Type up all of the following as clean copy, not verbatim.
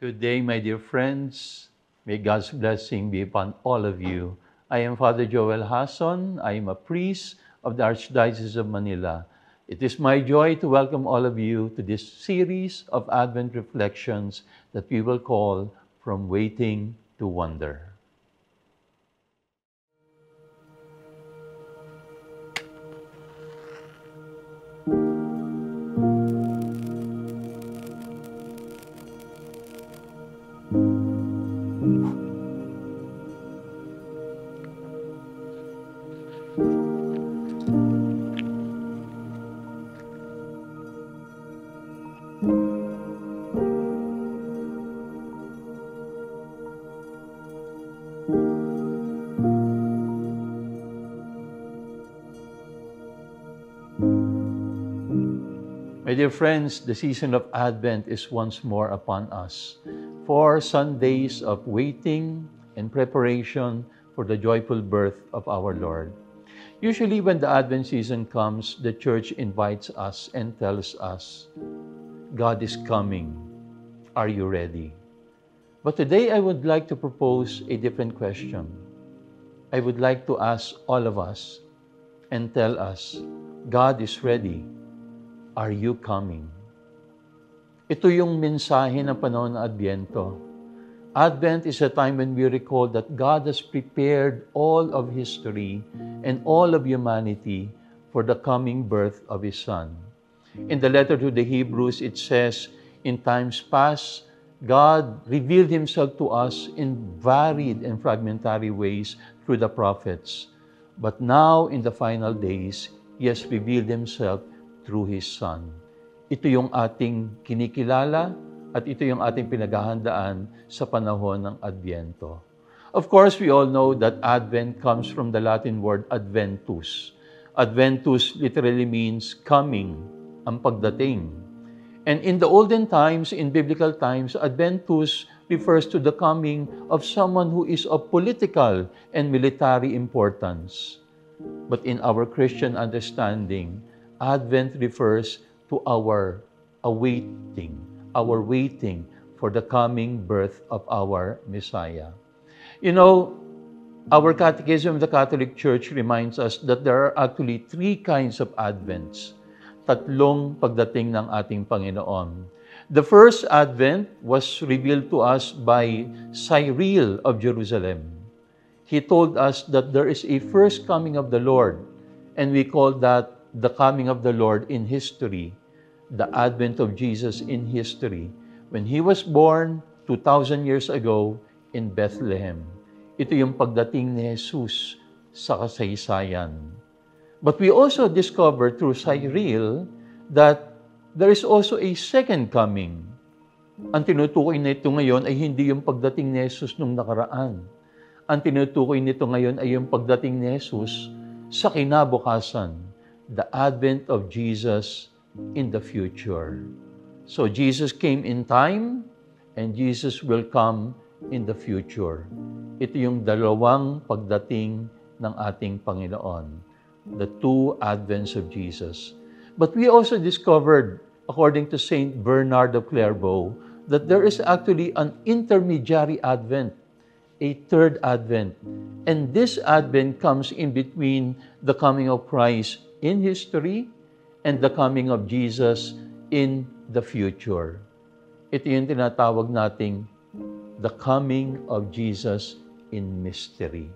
Good day, my dear friends. May God's blessing be upon all of you. I am Father Joel Hasson. I am a priest of the Archdiocese of Manila. It is my joy to welcome all of you to this series of Advent reflections that we will call From Waiting to Wonder. My dear friends, the season of Advent is once more upon us. 4 Sundays of waiting and preparation for the joyful birth of our Lord. Usually when the Advent season comes, the Church invites us and tells us, God is coming. Are you ready? But today I would like to propose a different question. I would like to ask all of us and tell us, God is ready. Are you coming? Ito yung mensahe ng panahon ng Adbyento. Advent is a time when we recall that God has prepared all of history and all of humanity for the coming birth of His Son. In the letter to the Hebrews, it says, in times past, God revealed Himself to us in varied and fragmentary ways through the prophets. But now, in the final days, He has revealed Himself through His Son. Ito yung ating kinikilala at ito yung ating pinaghahandaan sa panahon ng Adbyento. Of course, we all know that Advent comes from the Latin word adventus. Adventus literally means coming, ang pagdating. And in the olden times, in biblical times, Adventus refers to the coming of someone who is of political and military importance. But in our Christian understanding, Advent refers to our waiting for the coming birth of our Messiah. You know, our Catechism of the Catholic Church reminds us that there are actually 3 kinds of Advents. Tatlong pagdating ng ating Panginoon. The first Advent was revealed to us by Cyril of Jerusalem. He told us that there is a first coming of the Lord, and we call that the coming of the Lord in history, the advent of Jesus in history, when He was born 2,000 years ago in Bethlehem. Ito yung pagdating ni Jesus sa kasaysayan. But we also discovered through Cyril that there is also a second coming. Ang tinutukoy nito ngayon ay hindi yung pagdating ni Jesus nung nakaraan. Ang tinutukoy nito ngayon ay yung pagdating ni Jesus sa kinabukasan. The advent of Jesus in the future. So Jesus came in time and Jesus will come in the future. Ito yung dalawang pagdating ng ating Panginoon. The 2 advents of Jesus. But we also discovered, according to Saint Bernard of Clairvaux, that there is actually an intermediary advent, a 3rd advent. And this advent comes in between the coming of Christ in history and the coming of Jesus in the future. Ito yung tinatawag nating the coming of Jesus in mystery.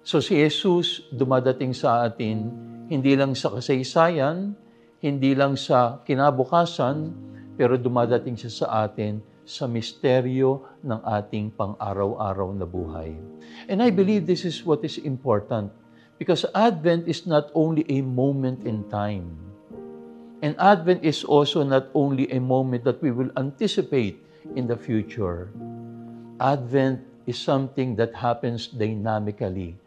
So si Jesus dumadating sa atin hindi lang sa kasaysayan, hindi lang sa kinabukasan, pero dumadating siya sa atin sa misteryo ng ating pang-araw-araw na buhay. And I believe this is what is important. Because Advent is not only a moment in time. And Advent is also not only a moment that we will anticipate in the future. Advent is something that happens dynamically,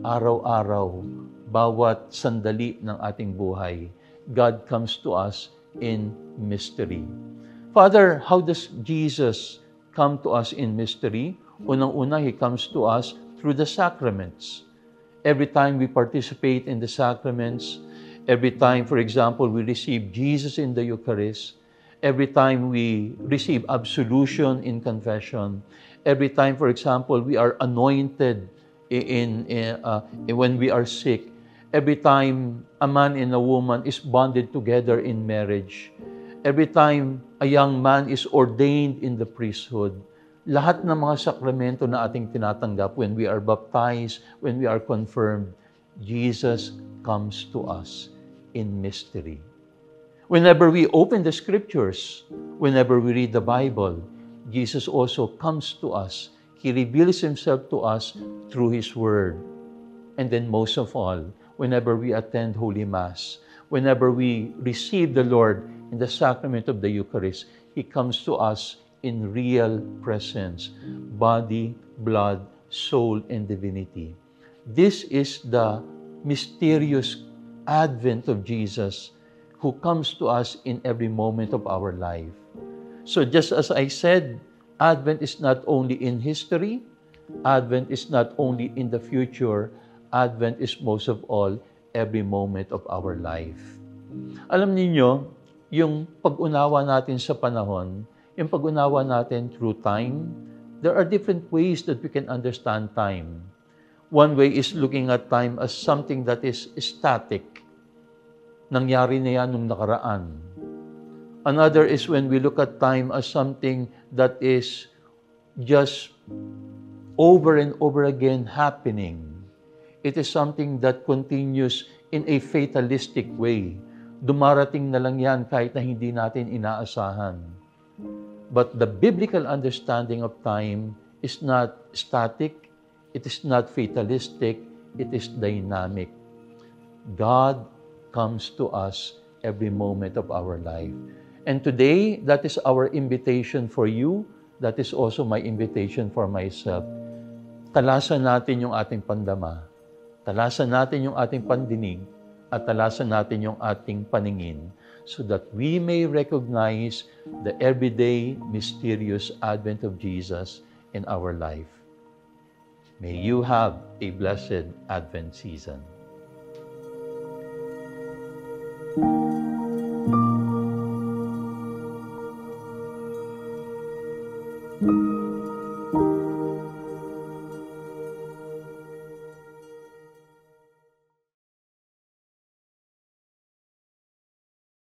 araw-araw, bawat sandali ng ating buhay. God comes to us in mystery. Father, how does Jesus come to us in mystery? Unang-una, He comes to us through the sacraments. Every time we participate in the sacraments, every time, for example, we receive Jesus in the Eucharist, every time we receive absolution in confession, every time, for example, we are anointed when we are sick, every time a man and a woman is bonded together in marriage, every time a young man is ordained in the priesthood, lahat ng mga sakramento na ating tinatanggap, when we are baptized, when we are confirmed, Jesus comes to us in mystery. Whenever we open the Scriptures, whenever we read the Bible, Jesus also comes to us. He reveals Himself to us through His Word. And then most of all, whenever we attend Holy Mass, whenever we receive the Lord in the sacrament of the Eucharist, He comes to us in real presence, body, blood, soul, and divinity. This is the mysterious advent of Jesus, who comes to us in every moment of our life. So just as I said, Advent is not only in history, Advent is not only in the future, Advent is most of all every moment of our life. Alam niyo, yung pag-unawa natin sa panahon, yung pag-unawa natin through time, there are different ways that we can understand time. One way is looking at time as something that is static. Nangyari na yan nung nakaraan. Another is when we look at time as something that is just over and over again happening. It is something that continues in a fatalistic way. Dumarating na lang yan kahit na hindi natin inaasahan. But the biblical understanding of time is not static, it is not fatalistic, it is dynamic. God comes to us every moment of our life. And today, that is our invitation for you. That is also my invitation for myself. Talasan natin yung ating pandama. Talasan natin yung ating pandinig. At talasan natin yung ating paningin so that we may recognize the everyday, mysterious advent of Jesus in our life. May you have a blessed Advent season. Thank you.